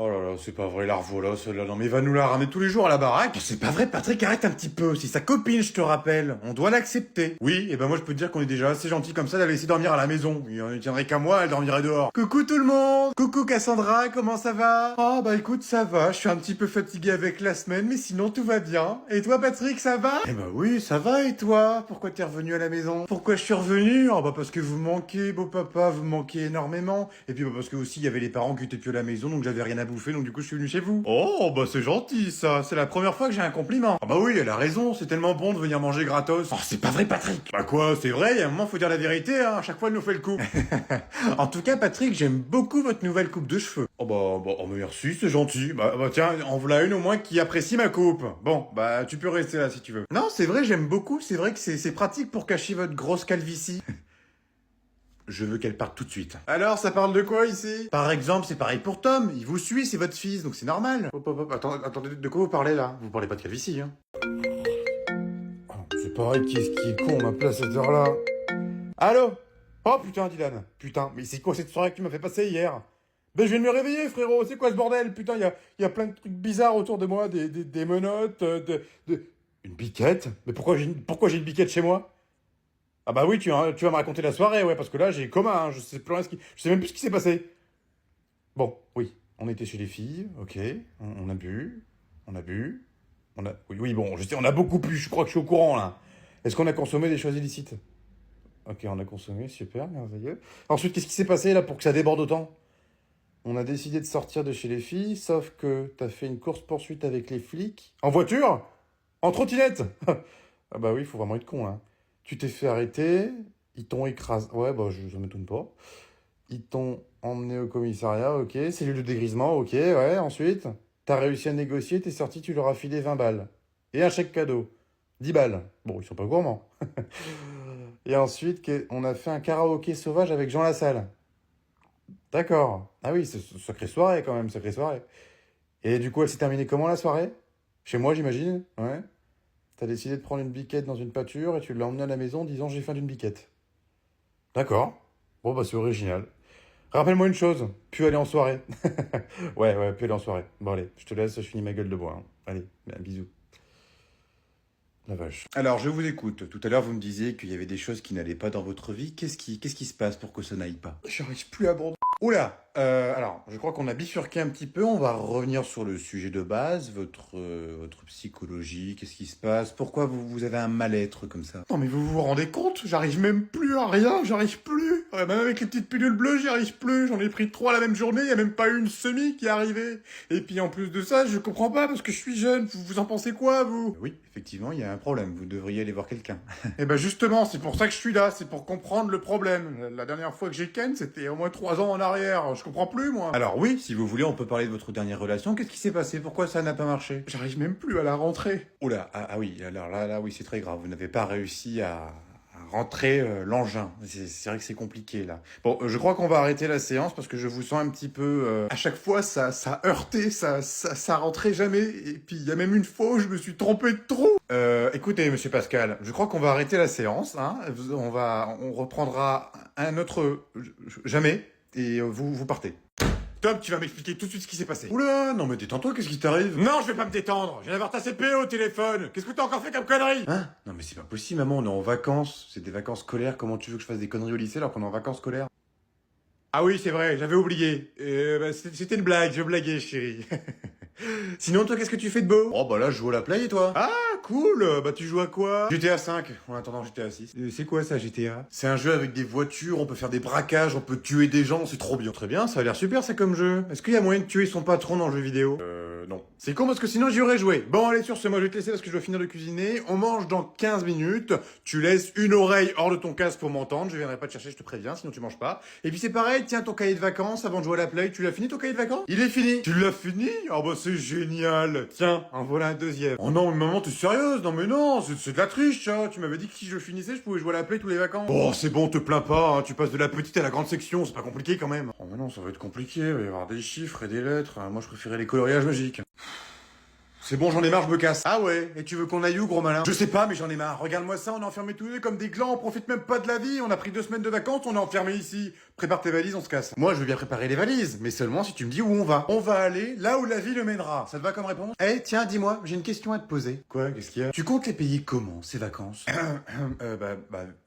Oh là là, c'est pas vrai, la revoilà, celle-là. Non mais va nous la ramener tous les jours à la baraque. Oh, c'est pas vrai, Patrick, arrête un petit peu. C'est sa copine, je te rappelle. On doit l'accepter. Oui, et ben moi je peux te dire qu'on est déjà assez gentil comme ça d'aller laisser dormir à la maison. Il ne tiendrait qu'à moi, elle dormirait dehors. Coucou tout le monde. Coucou Cassandra, comment ça va? Oh bah écoute, ça va. Je suis un petit peu fatigué avec la semaine, mais sinon tout va bien. Et toi Patrick, ça va? Eh ben oui, ça va, et toi? Pourquoi t'es revenu à la maison? Pourquoi je suis revenu? Oh bah parce que vous me manquez, beau papa, vous me manquez énormément. Et puis bah parce que aussi il y avait les parents qui étaient plus à la maison, donc j'avais rien à bouffer, donc du coup je suis venu chez vous. Oh bah c'est gentil ça, c'est la première fois que j'ai un compliment. Ah bah oui, elle a raison, c'est tellement bon de venir manger gratos. Oh c'est pas vrai Patrick. Bah quoi, c'est vrai, il y a un moment faut dire la vérité, hein, à chaque fois elle nous fait le coup. En tout cas Patrick, j'aime beaucoup votre nouvelle coupe de cheveux. Oh oh bah merci, c'est gentil. Bah tiens, en voilà une au moins qui apprécie ma coupe. Bon, bah tu peux rester là si tu veux. Non, c'est vrai, j'aime beaucoup, c'est vrai que c'est pratique pour cacher votre grosse calvitie. Je veux qu'elle parte tout de suite. Alors, ça parle de quoi ici? Par exemple, c'est pareil pour Tom. Il vous suit, c'est votre fils, donc c'est normal. Hop, attendez, de quoi vous parlez là? Vous parlez pas de calvitie, hein? Oh, c'est pareil, qui est con, on m'appelle à cette heure-là. Allô? Oh putain, Dylan. Putain, mais c'est quoi cette soirée que tu m'as fait passer hier? Ben je viens de me réveiller, frérot. C'est quoi ce bordel? Putain, y a plein de trucs bizarres autour de moi, des menottes, Une biquette? Mais pourquoi j'ai une biquette chez moi? Ah bah oui, tu vas me raconter la soirée, ouais, parce que là, j'ai coma, hein, je sais même plus ce qui s'est passé. Bon, oui, on était chez les filles, ok, on a bu, oui, bon, je sais, on a beaucoup bu, je crois que je suis au courant, là. Est-ce qu'on a consommé des choses illicites? Ok, on a consommé, super, merveilleux. Ensuite, qu'est-ce qui s'est passé, là, pour que ça déborde autant? On a décidé de sortir de chez les filles, sauf que t'as fait une course-poursuite avec les flics. En voiture? En trottinette? Ah bah oui, faut vraiment être con, hein. Tu t'es fait arrêter, ils t'ont écrasé. Ouais, bah, ça m'étonne pas. Ils t'ont emmené au commissariat, ok. Cellule de dégrisement, ok, ouais. Ensuite, t'as réussi à négocier, t'es sorti, tu leur as filé 20 balles. Et un chèque cadeau. 10 balles. Bon, ils sont pas gourmands. Et ensuite, on a fait un karaoké sauvage avec Jean Lassalle. D'accord. Ah oui, c'est sacrée soirée quand même, sacrée soirée. Et du coup, elle s'est terminée comment la soirée? Chez moi, j'imagine? Ouais. T'as décidé de prendre une biquette dans une pâture et tu l'as emmenée à la maison en disant j'ai faim d'une biquette. D'accord. Bon bah c'est original. Rappelle-moi une chose, puis aller en soirée. Ouais, puis aller en soirée. Bon allez, je te laisse, je finis ma gueule de bois, hein. Allez, un bisou. La vache. Alors, je vous écoute. Tout à l'heure, vous me disiez qu'il y avait des choses qui n'allaient pas dans votre vie. Qu'est-ce qui se passe pour que ça n'aille pas? J'arrive plus à abandonner. Oula, alors, je crois qu'on a bifurqué un petit peu. On va revenir sur le sujet de base, votre psychologie. Qu'est-ce qui se passe? Pourquoi vous avez un mal-être comme ça? Non, mais vous vous rendez compte? J'arrive même plus à rien. J'arrive plus. Ouais, même avec les petites pilules bleues, j'y arrive plus. J'en ai pris 3 la même journée. Il y a même pas eu une semi qui est arrivée. Et puis en plus de ça, je comprends pas parce que je suis jeune. Vous en pensez quoi, vous? Oui, effectivement, il y a un problème. Vous devriez aller voir quelqu'un. Eh ben justement, c'est pour ça que je suis là. C'est pour comprendre le problème. La dernière fois que j'ai ken, c'était au moins 3 ans en arrière. Je comprends plus, moi. Alors oui, si vous voulez, on peut parler de votre dernière relation. Qu'est-ce qui s'est passé? Pourquoi ça n'a pas marché? J'arrive même plus à la rentrée. Oula, ah oui, alors là, oui, c'est très grave. Vous n'avez pas réussi à rentrer l'engin. C'est vrai que c'est compliqué, là. Bon, je crois qu'on va arrêter la séance parce que je vous sens un petit peu... À chaque fois, ça heurtait, ça rentrait jamais. Et puis, il y a même une fois où je me suis trompé de trou. Écoutez, monsieur Pascal, je crois qu'on va arrêter la séance, hein. On reprendra un autre... Jamais. Et vous partez. Tom, tu vas m'expliquer tout de suite ce qui s'est passé. Oula, non mais détends-toi, qu'est-ce qui t'arrive? Non, je vais pas me détendre. Je viens d'avoir ta CPE au téléphone. Qu'est-ce que t'as encore fait comme connerie? Hein? Non mais c'est pas possible, maman, on est en vacances. C'est des vacances scolaires. Comment tu veux que je fasse des conneries au lycée alors qu'on est en vacances scolaires? Ah oui, c'est vrai, j'avais oublié. C'était une blague, je blaguais, chérie. Sinon, toi, qu'est-ce que tu fais de beau? Oh, bah là, je joue à la play, et toi? Ah, cool. Bah, tu joues à quoi? GTA 5, en attendant GTA 6. C'est quoi, ça, GTA? C'est un jeu avec des voitures, on peut faire des braquages, on peut tuer des gens, c'est trop bien. Très bien, ça a l'air super, ça, comme jeu. Est-ce qu'il y a moyen de tuer son patron dans le jeu vidéo? Non. C'est con, parce que sinon, j'y aurais joué. Bon, allez, sur ce, moi, je vais te laisser parce que je dois finir de cuisiner. On mange dans 15 minutes. Tu laisses une oreille hors de ton casque pour m'entendre. Je viendrai pas te chercher, je te préviens, sinon tu manges pas. Et puis c'est pareil, tiens, ton cahier de vacances avant de jouer à la play. Tu l'as fini, ton cahier de vacances? Il est fini. Tu l'as fini? Oh, bah, c'est génial. Tiens, en voilà un deuxième. Oh non, mais maman, t'es sérieuse? Non, mais non, c'est de la triche, ça. Tu m'avais dit que si je finissais, je pouvais jouer à la play tous les vacances. Oh, c'est bon, te plains pas, hein. Tu passes de la petite à la grande section, c'est pas compliqué quand même. Oh, mais non, ça va être compliqué. Il va y avoir des chiffres et des lettres. Moi, je préférais les coloriages magiques. C'est bon, j'en ai marre, je me casse. Ah ouais? Et tu veux qu'on aille où, gros malin? Je sais pas, mais j'en ai marre. Regarde-moi ça, on est enfermés tous les deux comme des glands, on profite même pas de la vie. On a pris 2 semaines de vacances, on est enfermés ici. Prépare tes valises, on se casse. Moi, je veux bien préparer les valises, mais seulement si tu me dis où on va. On va aller là où la vie le mènera. Ça te va comme réponse? Eh, tiens, dis-moi, j'ai une question à te poser. Quoi? Qu'est-ce qu'il y a? Tu comptes les payer comment, ces vacances?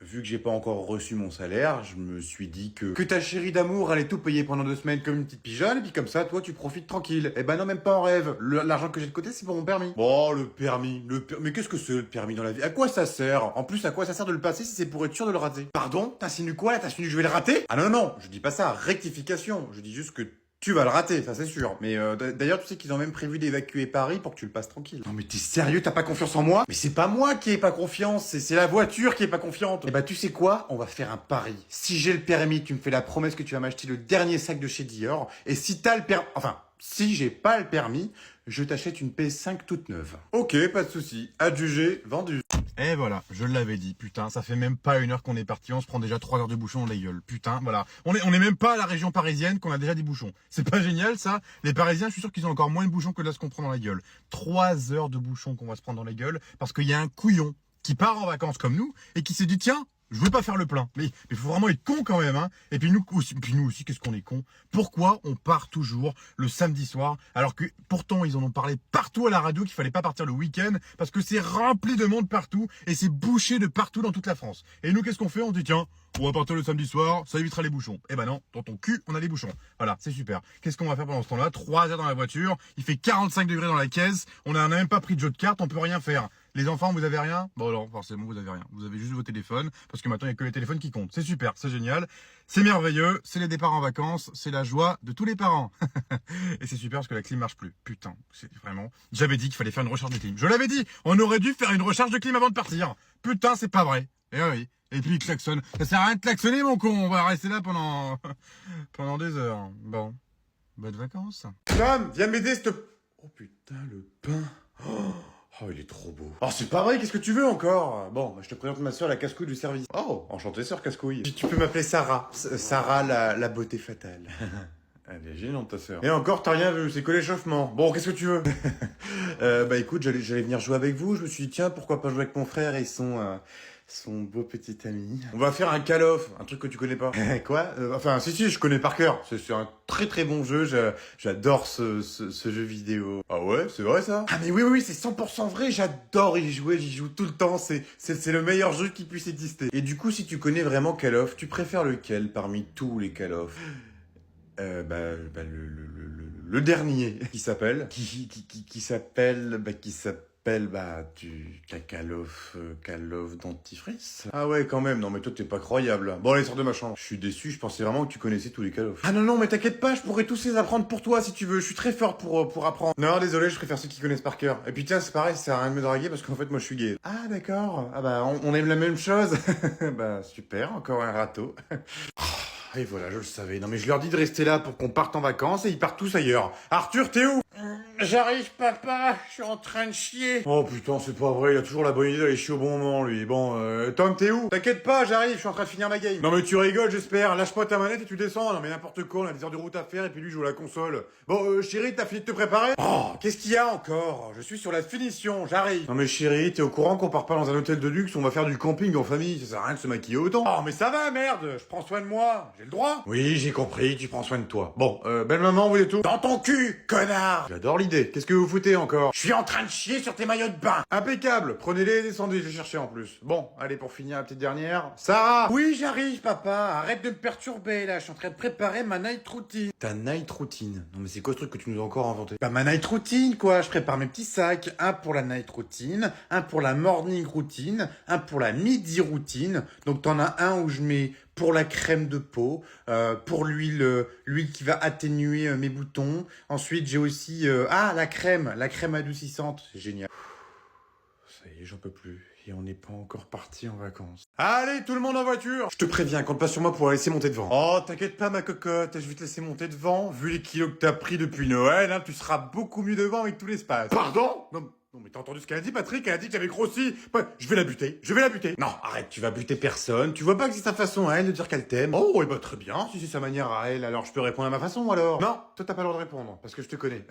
Vu que j'ai pas encore reçu mon salaire, je me suis dit que ta chérie d'amour allait tout payer pendant 2 semaines comme une petite pigeonne, et puis comme ça, toi, tu profites tranquille. Eh ben non, même pas en rêve. L'argent que j'ai de côté, c'est pour mon permis. Bon, le permis. Mais qu'est-ce que c'est, le permis dans la vie? À quoi ça sert? En plus, à quoi ça sert de le passer si c'est pour être sûr de le rater? Pardon? T'insinues quoi là? T'insinues que je vais le rater? Ah non, non, je dis pas ça, rectification. Je dis juste que tu vas le rater, ça c'est sûr. Mais d'ailleurs, tu sais qu'ils ont même prévu d'évacuer Paris pour que tu le passes tranquille. Non mais t'es sérieux, t'as pas confiance en moi? Mais c'est pas moi qui ai pas confiance, c'est la voiture qui est pas confiante. Eh bah tu sais quoi? On va faire un pari. Si j'ai le permis, tu me fais la promesse que tu vas m'acheter le dernier sac de chez Dior. Et si t'as le permis... Enfin, si j'ai pas le permis, je t'achète une PS5 toute neuve. Ok, pas de souci. Adjugé, vendu. Et voilà, je l'avais dit, putain, ça fait même pas 1 heure qu'on est parti, on se prend déjà 3 heures de bouchon dans la gueule, putain, voilà. On est même pas à la région parisienne qu'on a déjà des bouchons. C'est pas génial, ça? Les Parisiens, je suis sûr qu'ils ont encore moins de bouchons que là ce qu'on prend dans la gueule. 3 heures de bouchons qu'on va se prendre dans la gueule, parce qu'il y a un couillon qui part en vacances comme nous, et qui s'est dit, tiens, je veux pas faire le plein. Mais faut vraiment être con quand même, hein. Et puis nous aussi, qu'est-ce qu'on est con. Pourquoi on part toujours le samedi soir, alors que pourtant ils en ont parlé partout à la radio qu'il fallait pas partir le week-end, parce que c'est rempli de monde partout, et c'est bouché de partout dans toute la France. Et nous, qu'est-ce qu'on fait? On dit, tiens, on va partir le samedi soir, ça évitera les bouchons. Eh ben non, dans ton cul, on a les bouchons. Voilà, c'est super. Qu'est-ce qu'on va faire pendant ce temps-là? 3 heures dans la voiture, il fait 45 degrés dans la caisse, on n'a même pas pris de jeu de cartes, on peut rien faire. Les enfants, vous avez rien? Bon non, forcément, vous avez rien. Vous avez juste vos téléphones, parce que maintenant, il n'y a que les téléphones qui comptent. C'est super, c'est génial, c'est merveilleux, c'est les départs en vacances, c'est la joie de tous les parents. Et c'est super parce que la clim marche plus. Putain, c'est vraiment... J'avais dit qu'il fallait faire une recharge de clim. Je l'avais dit, on aurait dû faire une recharge de clim avant de partir. Putain, c'est pas vrai. Eh oui. Et puis il klaxonne. Ça sert à rien de klaxonner, mon con. On va rester là pendant... pendant des heures. Bon. Bonnes vacances. Tom, viens m'aider, s'il te... Oh putain, le pain. Oh, il est trop beau. Oh, c'est pas vrai, qu'est-ce que tu veux encore? Bon, je te présente ma soeur, la casse-couille du service. Oh, enchantée sœur casse-couille. Tu peux m'appeler Sarah. Sarah, la beauté fatale. Elle est gênante, ta sœur. Et encore, t'as rien vu, c'est que l'échauffement. Bon, qu'est-ce que tu veux? Bah écoute, j'allais venir jouer avec vous. Je me suis dit, tiens, pourquoi pas jouer avec mon frère et son beau petit ami. On va faire un Call of, un truc que tu connais pas. Quoi? Enfin, si, je connais par cœur. C'est un très très bon jeu. J'adore ce jeu vidéo. Ah ouais, c'est vrai ça? Ah mais oui, c'est 100% vrai. J'adore y jouer. J'y joue tout le temps. C'est le meilleur jeu qui puisse exister. Et du coup, si tu connais vraiment Call of, tu préfères lequel parmi tous les Call of? Le dernier qui s'appelle Call of dentifrice. Ah ouais, quand même. Non mais toi t'es pas croyable. Bon allez, sors de ma chambre. Je suis déçu, je pensais vraiment que tu connaissais tous les Call of. Ah non mais t'inquiète pas, je pourrais tous les apprendre pour toi si tu veux. Je suis très fort pour apprendre. Non désolé, je préfère ceux qui connaissent par cœur. Et puis tiens, c'est pareil, ça sert à rien de me draguer parce qu'en fait moi je suis gay. Ah d'accord. Ah bah on aime la même chose. Bah super, encore un râteau. Et voilà, je le savais. Non mais je leur dis de rester là pour qu'on parte en vacances et ils partent tous ailleurs. Arthur, t'es où? J'arrive, papa. Je suis en train de chier. Oh putain, c'est pas vrai. Il a toujours la bonne idée d'aller chier au bon moment, lui. Bon, Tom, t'es où? T'inquiète pas, j'arrive. Je suis en train de finir ma game. Non mais tu rigoles, j'espère. Lâche-moi ta manette et tu descends. Non mais n'importe quoi. On a des heures de route à faire et puis lui joue à la console. Bon, chérie, t'as fini de te préparer? Oh, qu'est-ce qu'il y a encore? Je suis sur la finition. J'arrive. Non mais chérie, t'es au courant qu'on part pas dans un hôtel de luxe? On va faire du camping en famille. Ça sert à rien de se maquiller autant. Oh mais ça va, merde. Je prends soin de moi. J'ai le droit. Oui, j'ai compris. Tu prends soin de toi. Bon, belle maman, vous êtes où? Dans ton cul, connard. J'adore l'idée. Qu'est-ce que vous foutez encore? Je suis en train de chier sur tes maillots de bain. Impeccable. Prenez-les et descendez, je vais chercher en plus. Bon, allez, pour finir la petite dernière. Sarah! Oui, j'arrive, papa. Arrête de me perturber, là. Je suis en train de préparer ma night routine. Ta night routine? Non, mais c'est quoi ce truc que tu nous as encore inventé? Bah, ma night routine, quoi. Je prépare mes petits sacs. Un pour la night routine, un pour la morning routine, un pour la midi routine. Donc, t'en as un où je mets pour la crème de peau, pour l'huile qui va atténuer mes boutons. Ensuite, j'ai aussi la crème adoucissante, c'est génial. Ça y est, j'en peux plus. Et on n'est pas encore parti en vacances. Allez, tout le monde en voiture! Je te préviens, compte pas sur moi pour la laisser monter devant. Oh, t'inquiète pas, ma cocotte, je vais te laisser monter devant. Vu les kilos que t'as pris depuis Noël, hein, tu seras beaucoup mieux devant avec tout l'espace. Pardon? Non, Non mais t'as entendu ce qu'elle a dit, Patrick? Elle a dit que j'avais grossi. Je vais la buter, je vais la buter. Non, arrête, tu vas buter personne. Tu vois pas que c'est sa façon à elle de dire qu'elle t'aime? Oh, et bah très bien, si c'est sa manière à elle, alors je peux répondre à ma façon alors. Non, toi t'as pas le droit de répondre, parce que je te connais.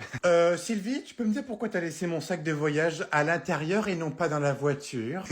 Sylvie, tu peux me dire pourquoi t'as laissé mon sac de voyage à l'intérieur et non pas dans la voiture?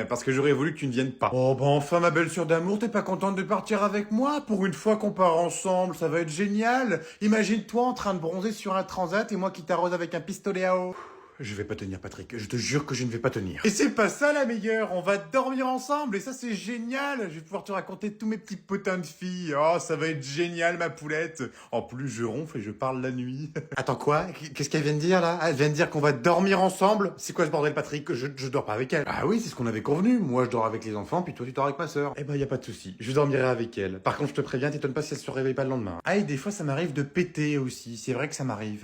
Parce que j'aurais voulu que tu ne viennes pas. Oh bah enfin ma belle sœur d'amour, t'es pas contente de partir avec moi? Pour une fois qu'on part ensemble, ça va être génial. Imagine-toi en train de bronzer sur un transat et moi qui t'arrose avec un pistolet à eau. Je vais pas tenir, Patrick. Je te jure que je ne vais pas tenir. Et c'est pas ça la meilleure. On va dormir ensemble et ça c'est génial. Je vais pouvoir te raconter tous mes petits potins de filles. Oh, ça va être génial ma poulette. En plus, je ronfle et je parle la nuit. Attends quoi? Qu'est-ce qu'elle vient de dire là? Elle vient de dire qu'on va dormir ensemble? C'est quoi ce bordel, Patrick? Je dors pas avec elle. Ah oui, c'est ce qu'on avait convenu. Moi, je dors avec les enfants, puis toi, tu dors avec ma sœur. Eh ben, y a pas de souci. Je dormirai avec elle. Par contre, je te préviens, t'étonnes pas si elle se réveille pas le lendemain. Ah, et des fois, ça m'arrive de péter aussi. C'est vrai que ça m'arrive.